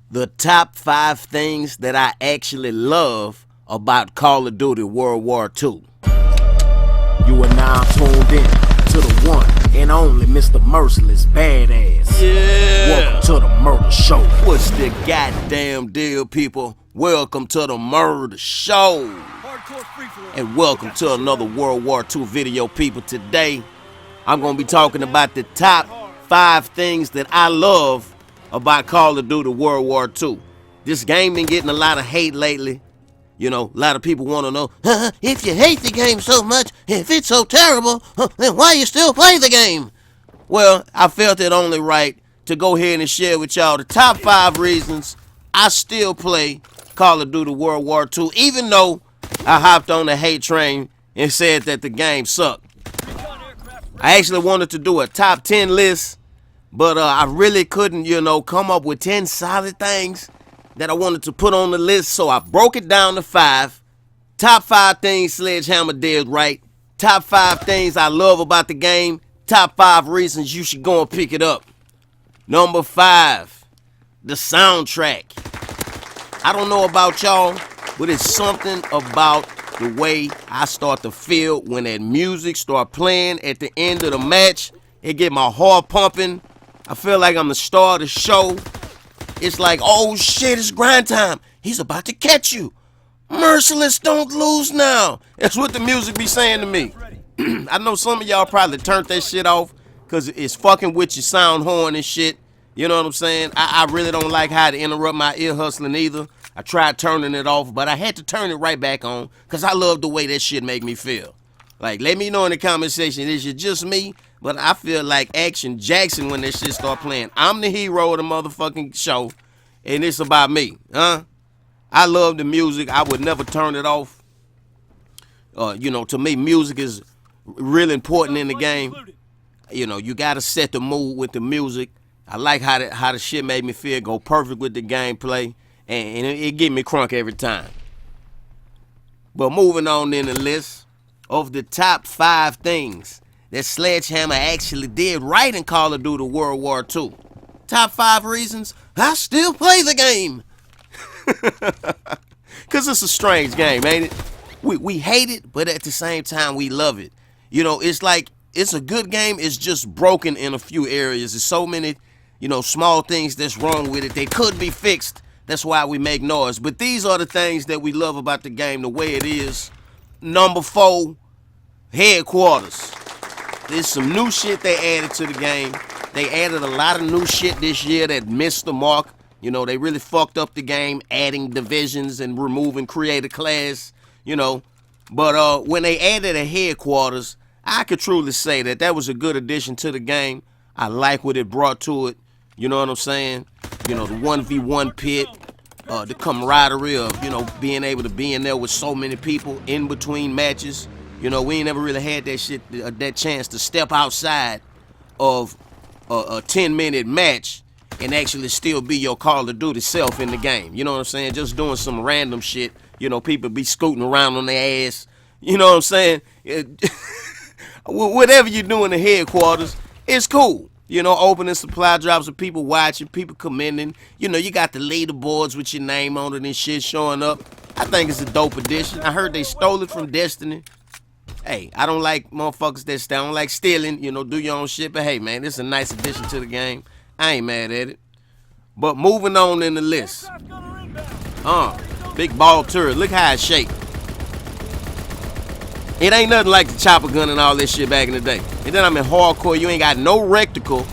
The top 5 things that I actually love about Call of Duty World War II. You are now tuned in to the one and only Mr. Merciless Badass. Yeah. Welcome to the Murder Show. What's the goddamn deal, people? Welcome to the Murder Show. And welcome to another World War II video, people. Today, I'm going to be talking about the top 5 things that I love about Call of Duty World War II. This game been getting a lot of hate lately. You know, a lot of people want to know, if you hate the game so much, if it's so terrible, then why you still play the game? Well, I felt it only right to go ahead and share with y'all the top 5 reasons I still play Call of Duty World War II, even though I hopped on the hate train and said that the game sucked. I actually wanted to do a top 10 list, but I really couldn't, come up with 10 solid things that I wanted to put on the list, so I broke it down to 5. Top 5 things Sledgehammer did right. Top 5 things I love about the game. Top 5 reasons you should go and pick it up. Number 5, the soundtrack. I don't know about y'all, but it's something about the way I start to feel when that music start playing at the end of the match. It get my heart pumping. I feel like I'm the star of the show. It's like, oh shit, it's grind time. He's about to catch you. Merciless, don't lose now. That's what the music be saying to me. I know some of y'all probably turned that shit off because it's fucking with your sound horn and shit. You know what I'm saying? I really don't like how to interrupt my ear hustling either. I tried turning it off, but I had to turn it right back on because I love the way that shit make me feel. Like, let me know in the comment section, is it just me? But I feel like Action Jackson when that shit start playing. I'm the hero of the motherfucking show, and it's about me, huh? I love the music. I would never turn it off. To me, music is really important in the game. You gotta set the mood with the music. I like how the shit made me feel. Go perfect with the gameplay, and it give me crunk every time. But moving on in the list of the top 5 things that Sledgehammer actually did right in Call of Duty World War II. Top 5 reasons I still play the game. Because it's a strange game, ain't it? We hate it, but at the same time, we love it. It's like, it's a good game. It's just broken in a few areas. There's so many, small things that's wrong with it. They could be fixed. That's why we make noise. But these are the things that we love about the game, the way it is. Number 4, headquarters. There's some new shit they added to the game. They added a lot of new shit this year that missed the mark. They really fucked up the game, adding divisions and removing creator class, But when they added a headquarters, I could truly say that that was a good addition to the game. I like what it brought to it. You know what I'm saying? The 1v1 pit, the camaraderie of, being able to be in there with so many people in between matches. We ain't never really had that shit, that chance to step outside of a 10-minute match and actually still be your Call of Duty self in the game. You know what I'm saying? Just doing some random shit. People be scooting around on their ass. You know what I'm saying? Whatever you do in the headquarters, it's cool. Opening supply drops with people watching, people commending. You got the leaderboards with your name on it and shit showing up. I think it's a dope addition. I heard they stole it from Destiny. Hey, I don't like motherfuckers that steal. I don't like stealing, do your own shit. But hey, man, this is a nice addition to the game. I ain't mad at it. But moving on in the list. Big ball turret. Look how it shaped. It ain't nothing like the chopper gun and all this shit back in the day. And then I'm in hardcore. You ain't got no reticle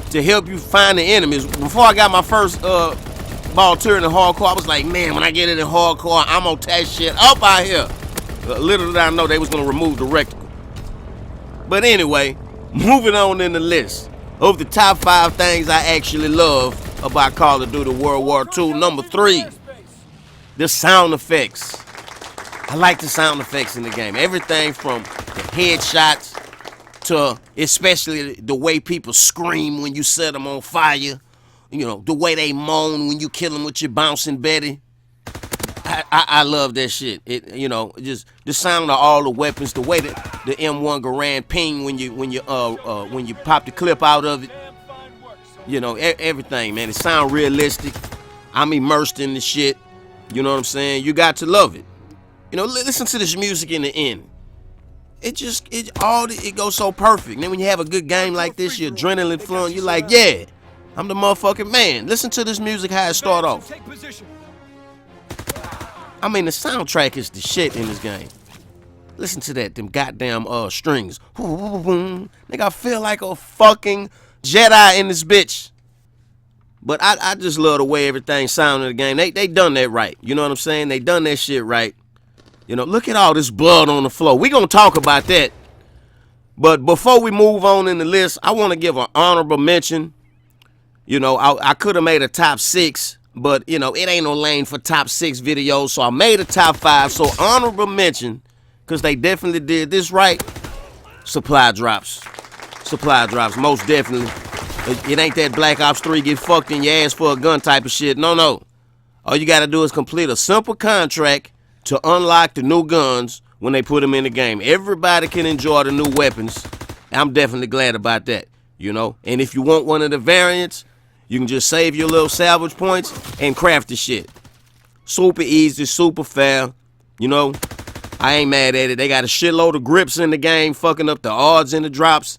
to help you find the enemies. Before I got my first ball turret in hardcore, I was like, man, when I get it in hardcore, I'm gonna tear shit up out here. Little did I know they was gonna remove the reticle. But anyway, moving on in the list of the top 5 things I actually love about Call of Duty World War II. Number 3, the sound effects. I like the sound effects in the game. Everything from the headshots to especially the way people scream when you set them on fire. The way they moan when you kill them with your bouncing Betty. I love that shit. Just the sound of all the weapons, the way that the M1 Garand ping when you pop the clip out of it. You know, everything, man. It sound realistic. I'm immersed in the shit. You know what I'm saying? You got to love it. You know, listen to this music in the end. It goes so perfect. And then when you have a good game like this, your adrenaline flowing, you're like, yeah, I'm the motherfucking man. Listen to this music, how it start off. I mean, the soundtrack is the shit in this game. Listen to that, them goddamn strings. Nigga, I feel like a fucking Jedi in this bitch. But I just love the way everything sounded in the game. They done that right. You know what I'm saying? They done that shit right. You know, look at all this blood on the floor. We gonna talk about that. But before we move on in the list, I want to give an honorable mention. You know, I could have made a top 6, but, you know, it ain't no lane for top 6 videos, so I made a top 5. So honorable mention, because they definitely did this right, supply drops. Supply drops, most definitely. It ain't that Black Ops 3 get fucked in your ass for a gun type of shit. No. All you got to do is complete a simple contract to unlock the new guns when they put them in the game. Everybody can enjoy the new weapons. I'm definitely glad about that, you know. And if you want one of the variants, you can just save your little salvage points and craft the shit. Super easy, super fair, you know. I ain't mad at it. They got a shitload of grips in the game, fucking up the odds in the drops.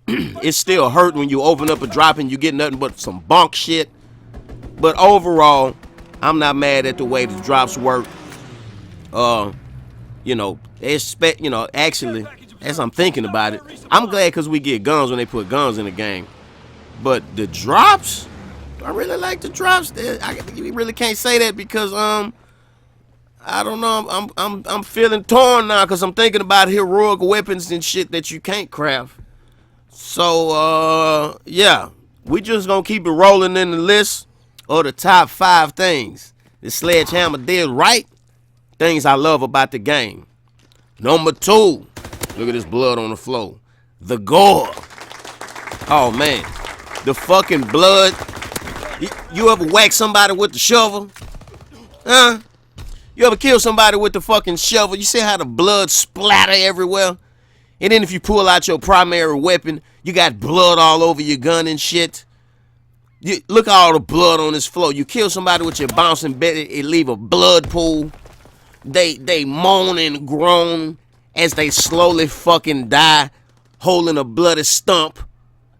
It still hurt when you open up a drop and you get nothing but some bonk shit. But overall, I'm not mad at the way the drops work. You know, actually, as I'm thinking about it, I'm glad because we get guns when they put guns in the game. But the drops, I really like the drops. You really can't say that because I don't know. I'm feeling torn now because I'm thinking about heroic weapons and shit that you can't craft. So yeah, we just gonna keep it rolling in the list of the top 5 things the Sledgehammer did right. Things I love about the game. Number 2, look at this blood on the floor. The gore. Oh man, the fucking blood. You ever whack somebody with the shovel? Huh? You ever kill somebody with the fucking shovel? You see how the blood splatter everywhere? And then if you pull out your primary weapon, you got blood all over your gun and shit. Look at all the blood on this floor. You kill somebody with your bouncing belly, it leave a blood pool. They moan and groan as they slowly fucking die, holding a bloody stump.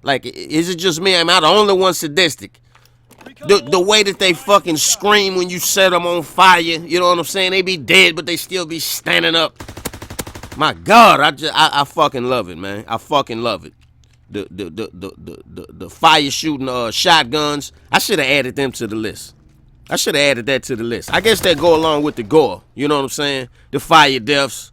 Like, is it just me? Am I the only one sadistic? The way that they fucking scream when you set them on fire, you know what I'm saying? They be dead, but they still be standing up. My God, I fucking love it, man. I fucking love it. The fire shooting shotguns. I should have added them to the list. I should have added that to the list. I guess that go along with the gore. You know what I'm saying? The fire deaths.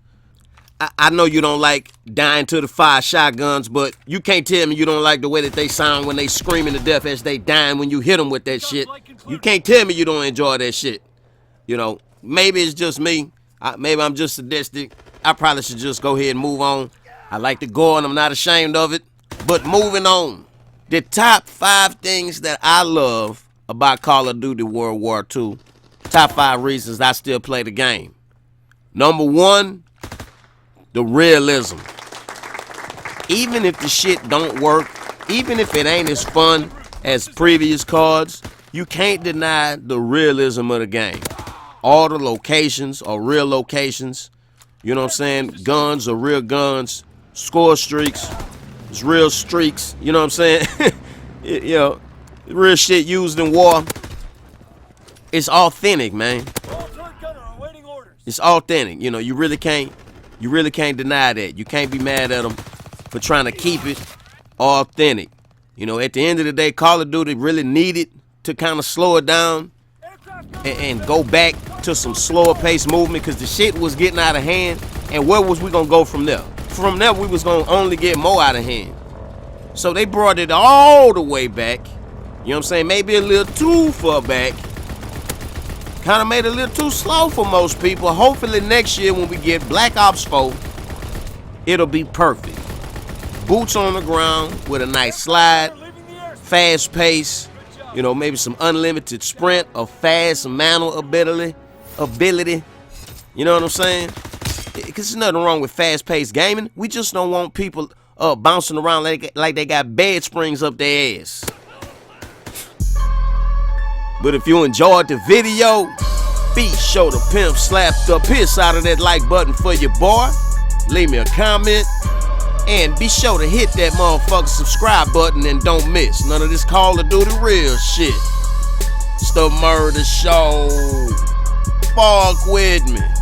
I know you don't like dying to the fire shotguns, but you can't tell me you don't like the way that they sound when they screaming to death as they dying when you hit them with that shit. You can't tell me you don't enjoy that shit. You know, maybe it's just me. Maybe I'm just sadistic. I probably should just go ahead and move on. I like the gore and I'm not ashamed of it. But moving on. The top 5 things that I love about Call of Duty World War II. Top 5 reasons I still play the game. Number 1, the realism. Even if the shit don't work, even if it ain't as fun as previous cards, you can't deny the realism of the game. All the locations are real locations. You know what I'm saying? Guns are real guns. Score streaks is real streaks. You know what I'm saying? You know, real shit used in war. It's authentic, man. It's authentic. You know, you really can't deny that. You can't be mad at them for trying to keep it authentic. You know, at the end of the day, Call of Duty really needed to kind of slow it down and go back to some slower pace movement because the shit was getting out of hand. And where was we gonna go from there? From there, we was gonna only get more out of hand. So they brought it all the way back. You know what I'm saying? Maybe a little too far back. Kind of made it a little too slow for most people. Hopefully next year when we get Black Ops 4, it'll be perfect. Boots on the ground with a nice slide, fast pace, you know, maybe some unlimited sprint or fast mantle ability. You know what I'm saying? Because there's nothing wrong with fast-paced gaming. We just don't want people bouncing around like they got bed springs up their ass. But if you enjoyed the video, be sure to pimp slap the piss out of that like button for your boy. Leave me a comment. And be sure to hit that motherfucking subscribe button and don't miss none of this Call of Duty real shit. It's the Murder Show. Fuck with me.